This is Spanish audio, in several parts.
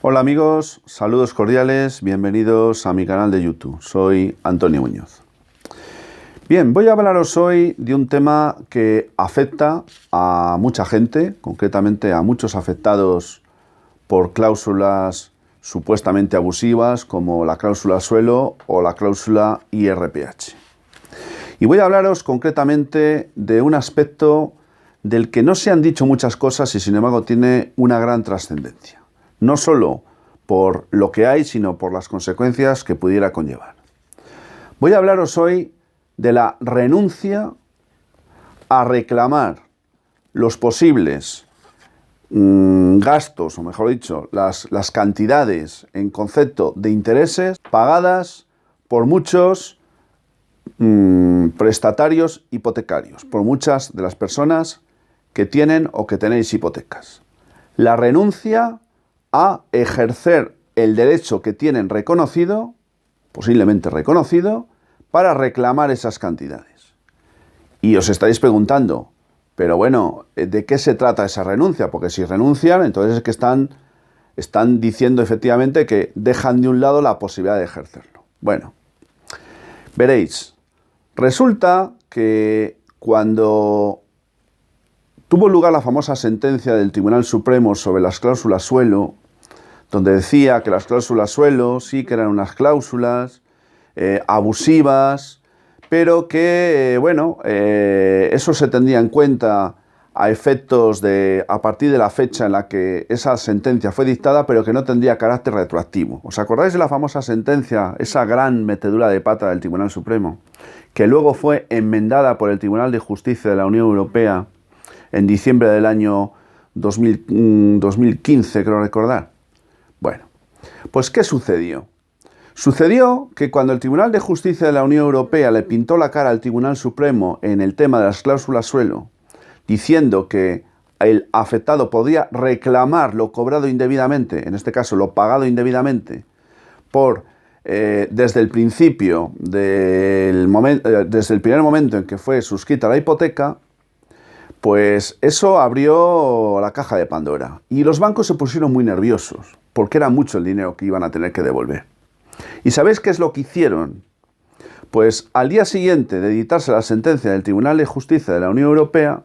Hola amigos, saludos cordiales, bienvenidos a mi canal de YouTube. Soy Antonio Muñoz. Bien, voy a hablaros hoy de un tema que afecta a mucha gente, concretamente a muchos afectados por cláusulas supuestamente abusivas como la cláusula suelo o la cláusula IRPH. Y voy a hablaros concretamente de un aspecto del que no se han dicho muchas cosas y sin embargo tiene una gran trascendencia. No solo por lo que hay, sino por las consecuencias que pudiera conllevar. Voy a hablaros hoy de la renuncia a reclamar los posibles gastos, o mejor dicho, las cantidades en concepto de intereses pagadas por muchos prestatarios hipotecarios, por muchas de las personas que tienen o que tenéis hipotecas. La renuncia a ejercer el derecho que tienen reconocido, posiblemente reconocido, para reclamar esas cantidades. Y os estaréis preguntando, pero bueno, ¿de qué se trata esa renuncia? Porque si renuncian, entonces es que están diciendo efectivamente que dejan de un lado la posibilidad de ejercerlo. Bueno, veréis, resulta que cuando tuvo lugar la famosa sentencia del Tribunal Supremo sobre las cláusulas suelo, donde decía que las cláusulas suelo sí que eran unas cláusulas abusivas, pero que, eso se tendría en cuenta a efectos de, a partir de la fecha en la que esa sentencia fue dictada, pero que no tendría carácter retroactivo. ¿Os acordáis de la famosa sentencia, esa gran metedura de pata del Tribunal Supremo, que luego fue enmendada por el Tribunal de Justicia de la Unión Europea en diciembre del año 2015, creo recordar? Bueno, pues ¿qué sucedió? Sucedió que cuando el Tribunal de Justicia de la Unión Europea le pintó la cara al Tribunal Supremo en el tema de las cláusulas suelo, diciendo que el afectado podía reclamar lo cobrado indebidamente, en este caso lo pagado indebidamente, desde el principio, desde el primer momento en que fue suscrita la hipoteca, pues eso abrió la caja de Pandora. Y los bancos se pusieron muy nerviosos, porque era mucho el dinero que iban a tener que devolver. ¿Y sabéis qué es lo que hicieron? Pues al día siguiente de dictarse la sentencia del Tribunal de Justicia de la Unión Europea,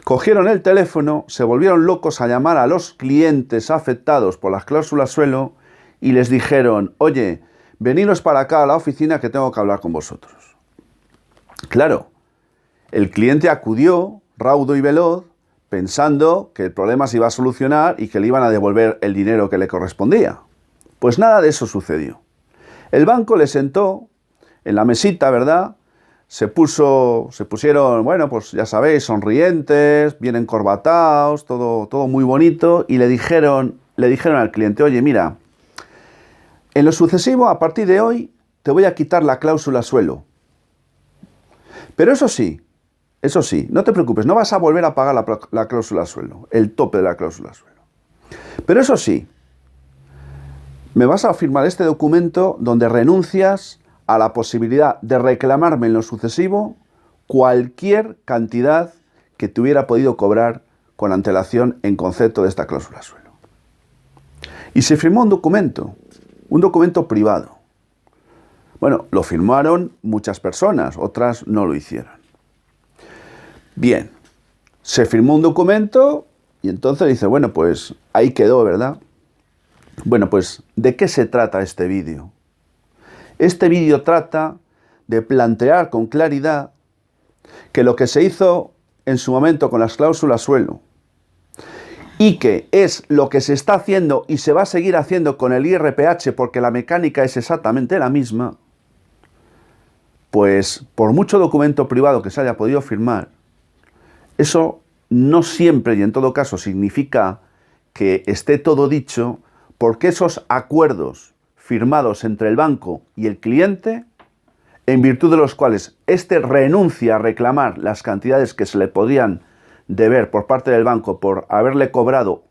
cogieron el teléfono, se volvieron locos a llamar a los clientes afectados por las cláusulas suelo y les dijeron, oye, veniros para acá a la oficina que tengo que hablar con vosotros. Claro, el cliente acudió, raudo y veloz, pensando que el problema se iba a solucionar y que le iban a devolver el dinero que le correspondía. Pues nada de eso sucedió. El banco le sentó en la mesita, ¿verdad? Se pusieron, bueno, pues ya sabéis, sonrientes, bien encorbatados, todo muy bonito, y le dijeron al cliente, oye, mira, en lo sucesivo, a partir de hoy, te voy a quitar la cláusula suelo. Pero eso sí, no te preocupes, no vas a volver a pagar la cláusula suelo, el tope de la cláusula suelo. Pero eso sí, me vas a firmar este documento donde renuncias a la posibilidad de reclamarme en lo sucesivo cualquier cantidad que te hubiera podido cobrar con antelación en concepto de esta cláusula suelo. Y se firmó un documento privado. Bueno, lo firmaron muchas personas, otras no lo hicieron. Bien, se firmó un documento y entonces dice, bueno, pues ahí quedó, ¿verdad? Bueno, pues, ¿de qué se trata este vídeo? Este vídeo trata de plantear con claridad que lo que se hizo en su momento con las cláusulas suelo y que es lo que se está haciendo y se va a seguir haciendo con el IRPH porque la mecánica es exactamente la misma, pues por mucho documento privado que se haya podido firmar, eso no siempre y en todo caso significa que esté todo dicho, porque esos acuerdos firmados entre el banco y el cliente, en virtud de los cuales éste renuncia a reclamar las cantidades que se le podían deber por parte del banco por haberle cobrado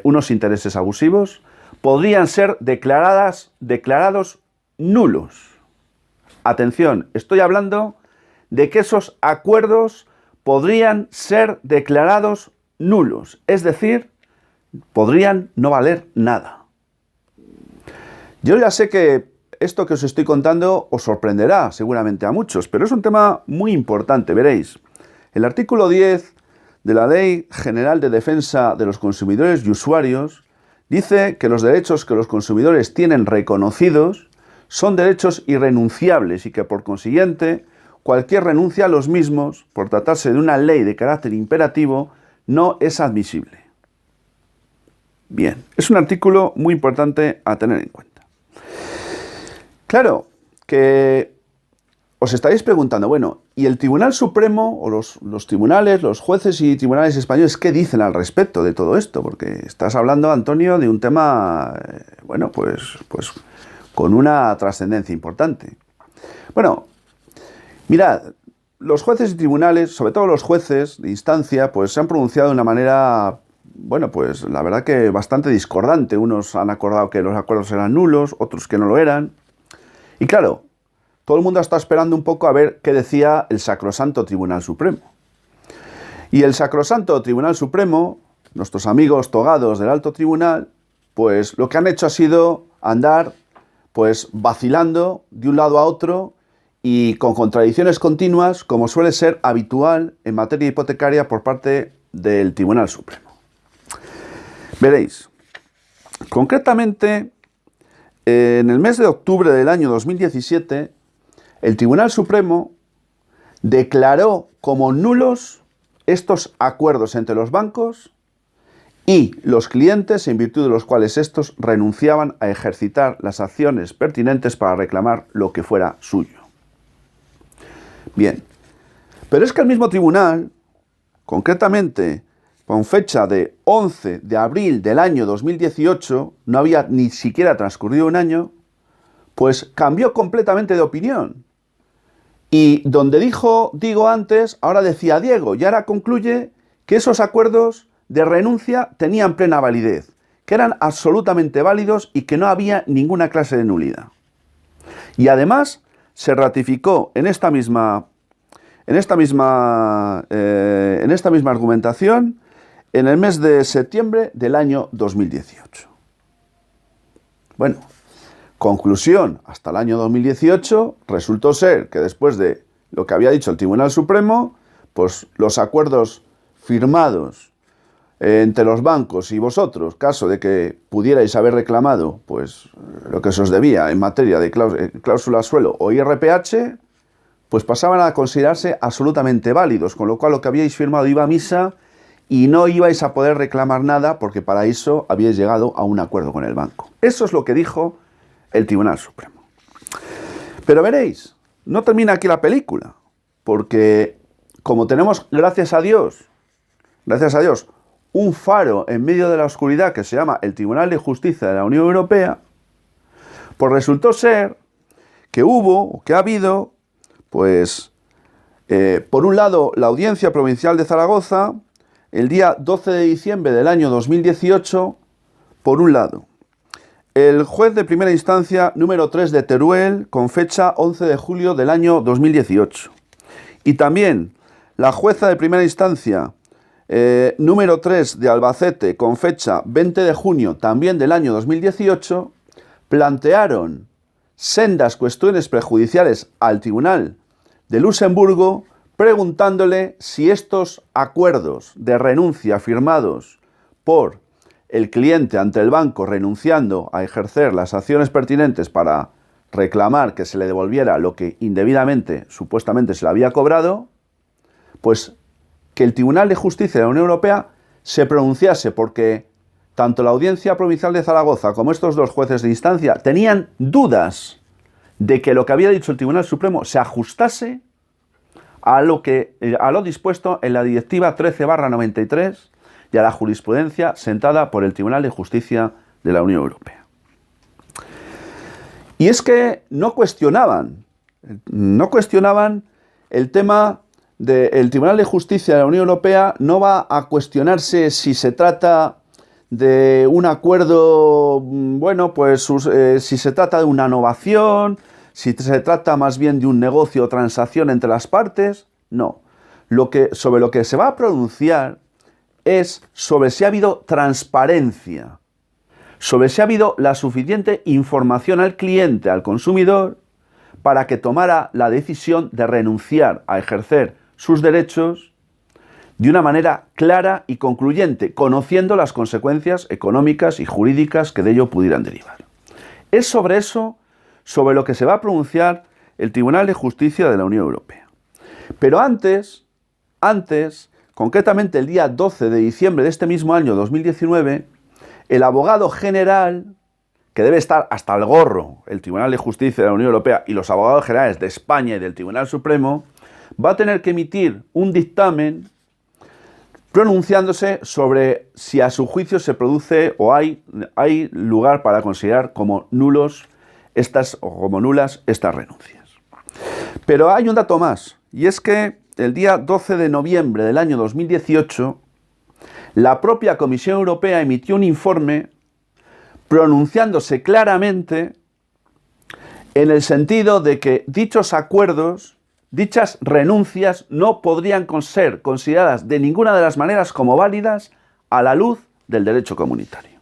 unos intereses abusivos, podrían ser declarados nulos. Atención, estoy hablando de que esos acuerdos podrían ser declarados nulos, es decir, podrían no valer nada. Yo ya sé que esto que os estoy contando os sorprenderá seguramente a muchos, pero es un tema muy importante, veréis. El artículo 10 de la Ley General de Defensa de los Consumidores y Usuarios dice que los derechos que los consumidores tienen reconocidos son derechos irrenunciables y que por consiguiente cualquier renuncia a los mismos, por tratarse de una ley de carácter imperativo, no es admisible. Bien, es un artículo muy importante a tener en cuenta. Claro, que os estaréis preguntando, bueno, ¿y el Tribunal Supremo o los tribunales, los jueces y tribunales españoles, qué dicen al respecto de todo esto? Porque estás hablando, Antonio, de un tema, bueno, pues con una trascendencia importante. Bueno, mirad, los jueces y tribunales, sobre todo los jueces de instancia, pues se han pronunciado de una manera, bueno, pues la verdad que bastante discordante. Unos han acordado que los acuerdos eran nulos, otros que no lo eran. Y claro, todo el mundo está esperando un poco a ver qué decía el Sacrosanto Tribunal Supremo. Y el Sacrosanto Tribunal Supremo, nuestros amigos togados del Alto Tribunal, pues lo que han hecho ha sido andar pues vacilando de un lado a otro y con contradicciones continuas, como suele ser habitual en materia hipotecaria por parte del Tribunal Supremo. Veréis, concretamente, en el mes de octubre del año 2017, el Tribunal Supremo declaró como nulos estos acuerdos entre los bancos y los clientes, en virtud de los cuales estos renunciaban a ejercitar las acciones pertinentes para reclamar lo que fuera suyo. Bien, pero es que el mismo tribunal, concretamente con fecha de 11 de abril del año 2018, no había ni siquiera transcurrido un año, pues cambió completamente de opinión. Y donde digo antes, ahora decía Diego, y ahora concluye que esos acuerdos de renuncia tenían plena validez, que eran absolutamente válidos y que no había ninguna clase de nulidad. Y además se ratificó en esta misma argumentación en el mes de septiembre del año 2018. Bueno, conclusión, hasta el año 2018 resultó ser que después de lo que había dicho el Tribunal Supremo, pues los acuerdos firmados entre los bancos y vosotros, caso de que pudierais haber reclamado pues lo que se os debía en materia de cláusula suelo o IRPH, pues pasaban a considerarse absolutamente válidos, con lo cual lo que habíais firmado iba a misa y no ibais a poder reclamar nada porque para eso habíais llegado a un acuerdo con el banco. Eso es lo que dijo el Tribunal Supremo. Pero veréis, no termina aquí la película, porque como tenemos, gracias a Dios, un faro en medio de la oscuridad que se llama el Tribunal de Justicia de la Unión Europea, pues resultó ser que ha habido, pues, por un lado, la Audiencia Provincial de Zaragoza, el día 12 de diciembre del año 2018, por un lado. El juez de primera instancia número 3 de Teruel, con fecha 11 de julio del año 2018. Y también la jueza de primera instancia número 3 de Albacete, con fecha 20 de junio también del año 2018, plantearon sendas cuestiones prejudiciales al Tribunal de Luxemburgo, preguntándole si estos acuerdos de renuncia firmados por el cliente ante el banco renunciando a ejercer las acciones pertinentes para reclamar que se le devolviera lo que indebidamente, supuestamente, se le había cobrado, pues que el Tribunal de Justicia de la Unión Europea se pronunciase, porque tanto la Audiencia Provincial de Zaragoza como estos dos jueces de instancia tenían dudas de que lo que había dicho el Tribunal Supremo se ajustase a lo dispuesto en la Directiva 13/93 y a la jurisprudencia sentada por el Tribunal de Justicia de la Unión Europea. Y es que no cuestionaban el tema del Tribunal de Justicia de la Unión Europea. No va a cuestionarse si se trata de un acuerdo, bueno, pues si se trata de una novación, si se trata más bien de un negocio o transacción entre las partes. No. Sobre lo que se va a pronunciar es sobre si ha habido transparencia, sobre si ha habido la suficiente información al cliente, al consumidor, para que tomara la decisión de renunciar a ejercer sus derechos de una manera clara y concluyente, conociendo las consecuencias económicas y jurídicas que de ello pudieran derivar. Es sobre eso sobre lo que se va a pronunciar el Tribunal de Justicia de la Unión Europea. Pero antes, concretamente el día 12 de diciembre de este mismo año 2019, el abogado general, que debe estar hasta el gorro, el Tribunal de Justicia de la Unión Europea y los abogados generales de España y del Tribunal Supremo, va a tener que emitir un dictamen pronunciándose sobre si a su juicio se produce o hay lugar para considerar como nulas estas renuncias. Pero hay un dato más, y es que el día 12 de noviembre del año 2018, la propia Comisión Europea emitió un informe pronunciándose claramente en el sentido de que dichos acuerdos, dichas renuncias, no podrían ser consideradas de ninguna de las maneras como válidas a la luz del derecho comunitario.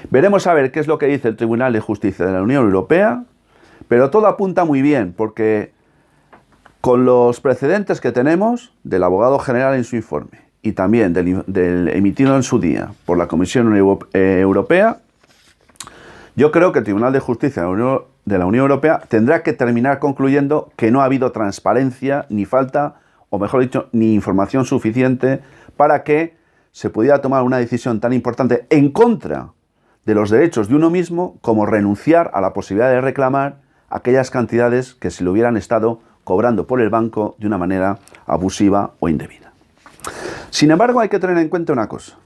Veremos a ver qué es lo que dice el Tribunal de Justicia de la Unión Europea, pero todo apunta muy bien, porque con los precedentes que tenemos del abogado general en su informe y también del emitido en su día por la Comisión Europea, yo creo que el Tribunal de Justicia de la Unión Europea tendrá que terminar concluyendo que no ha habido transparencia, ni falta, o mejor dicho, ni información suficiente para que se pudiera tomar una decisión tan importante en contra de los derechos de uno mismo como renunciar a la posibilidad de reclamar aquellas cantidades que se le hubieran estado cobrando por el banco de una manera abusiva o indebida. Sin embargo, hay que tener en cuenta una cosa.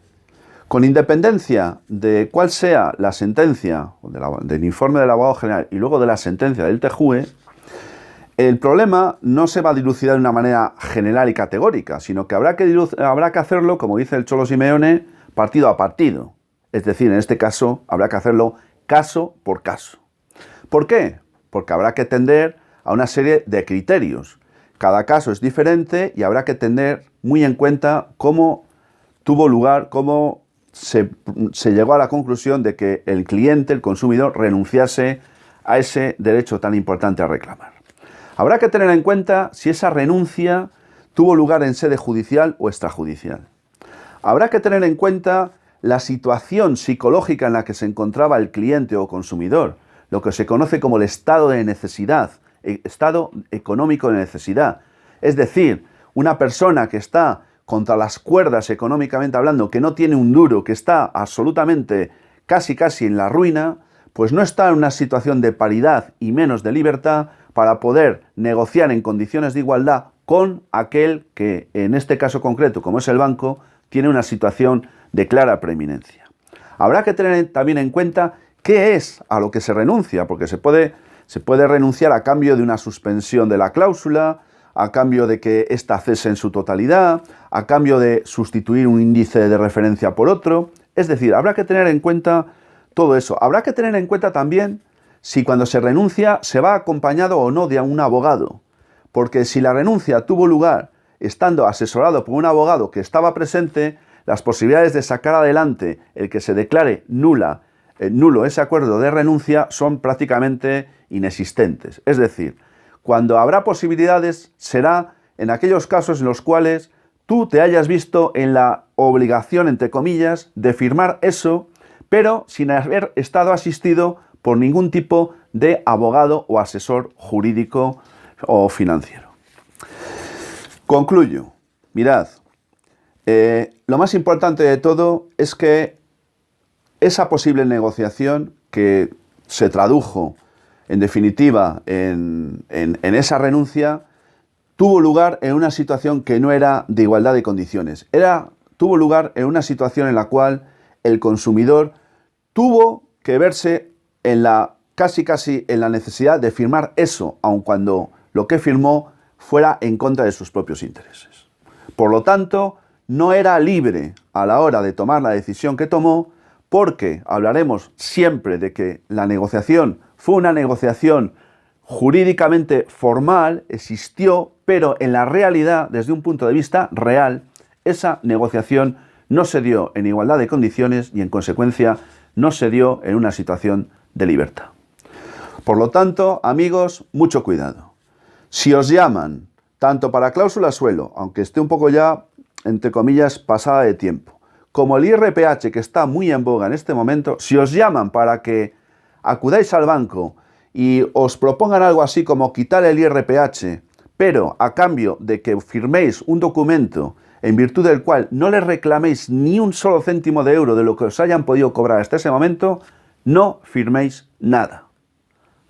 Con independencia de cuál sea la sentencia del informe del abogado general y luego de la sentencia del TJUE, el problema no se va a dilucidar de una manera general y categórica, sino que habrá que hacerlo, como dice el Cholo Simeone, partido a partido. Es decir, en este caso habrá que hacerlo caso por caso. ¿Por qué? Porque habrá que tender a una serie de criterios. Cada caso es diferente y habrá que tener muy en cuenta cómo tuvo lugar, cómo se llegó a la conclusión de que el cliente, el consumidor, renunciase a ese derecho tan importante a reclamar. Habrá que tener en cuenta si esa renuncia tuvo lugar en sede judicial o extrajudicial. Habrá que tener en cuenta la situación psicológica en la que se encontraba el cliente o consumidor, lo que se conoce como el estado de necesidad, estado económico de necesidad. Es decir, una persona que está contra las cuerdas económicamente hablando, que no tiene un duro, que está absolutamente casi en la ruina, pues no está en una situación de paridad y menos de libertad para poder negociar en condiciones de igualdad con aquel que, en este caso concreto, como es el banco, tiene una situación de clara preeminencia. Habrá que tener también en cuenta qué es a lo que se renuncia, porque se puede renunciar a cambio de una suspensión de la cláusula, a cambio de que ésta cese en su totalidad, a cambio de sustituir un índice de referencia por otro. Es decir, habrá que tener en cuenta todo eso. Habrá que tener en cuenta también si cuando se renuncia se va acompañado o no de un abogado, porque si la renuncia tuvo lugar estando asesorado por un abogado que estaba presente, las posibilidades de sacar adelante el que se declare nulo ese acuerdo de renuncia son prácticamente inexistentes. Es decir, cuando habrá posibilidades será en aquellos casos en los cuales tú te hayas visto en la obligación, entre comillas, de firmar eso, pero sin haber estado asistido por ningún tipo de abogado o asesor jurídico o financiero. Concluyo. Mirad, lo más importante de todo es que esa posible negociación que se tradujo en definitiva en esa renuncia tuvo lugar en una situación que no era de igualdad de condiciones. Tuvo lugar en una situación en la cual el consumidor tuvo que verse casi en la necesidad de firmar eso, aun cuando lo que firmó fuera en contra de sus propios intereses. Por lo tanto, no era libre a la hora de tomar la decisión que tomó, porque hablaremos siempre de que la negociación fue una negociación jurídicamente formal, existió, pero en la realidad, desde un punto de vista real, esa negociación no se dio en igualdad de condiciones y en consecuencia no se dio en una situación de libertad. Por lo tanto, amigos, mucho cuidado. Si os llaman tanto para cláusula suelo, aunque esté un poco ya, entre comillas, pasada de tiempo, como el IRPH, que está muy en boga en este momento, si os llaman para que acudáis al banco y os propongan algo así como quitar el IRPH, pero a cambio de que firméis un documento en virtud del cual no les reclaméis ni un solo céntimo de euro de lo que os hayan podido cobrar hasta ese momento, no firméis nada.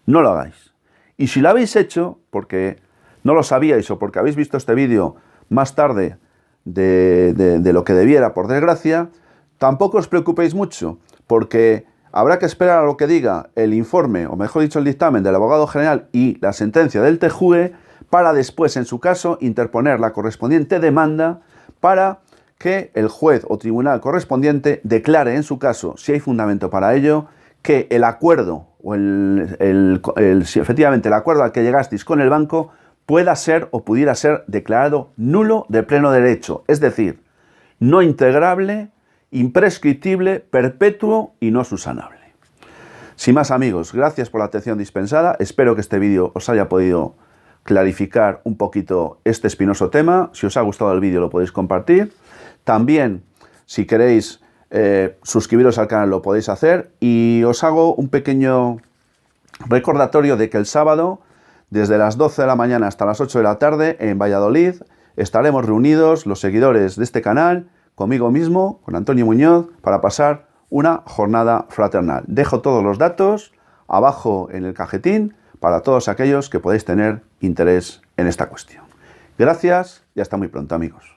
No lo hagáis. Y si lo habéis hecho, porque no lo sabíais o porque habéis visto este vídeo más tarde de lo que debiera, por desgracia, tampoco os preocupéis mucho, porque habrá que esperar a lo que diga el informe, o mejor dicho, el dictamen del abogado general y la sentencia del TJUE, para después, en su caso, interponer la correspondiente demanda para que el juez o tribunal correspondiente declare, en su caso, si hay fundamento para ello, que el acuerdo o si efectivamente el acuerdo al que llegasteis con el banco pueda ser o pudiera ser declarado nulo de pleno derecho, es decir, no integrable, imprescriptible, perpetuo y no subsanable. Sin más, amigos, gracias por la atención dispensada. Espero que este vídeo os haya podido clarificar un poquito este espinoso tema. Si os ha gustado el vídeo lo podéis compartir. También, si queréis suscribiros al canal, lo podéis hacer. Y os hago un pequeño recordatorio de que el sábado, desde las 12 de la mañana hasta las 8 de la tarde, en Valladolid, estaremos reunidos los seguidores de este canal, conmigo mismo, con Antonio Muñoz, para pasar una jornada fraternal. Dejo todos los datos abajo en el cajetín para todos aquellos que podéis tener interés en esta cuestión. Gracias y hasta muy pronto, amigos.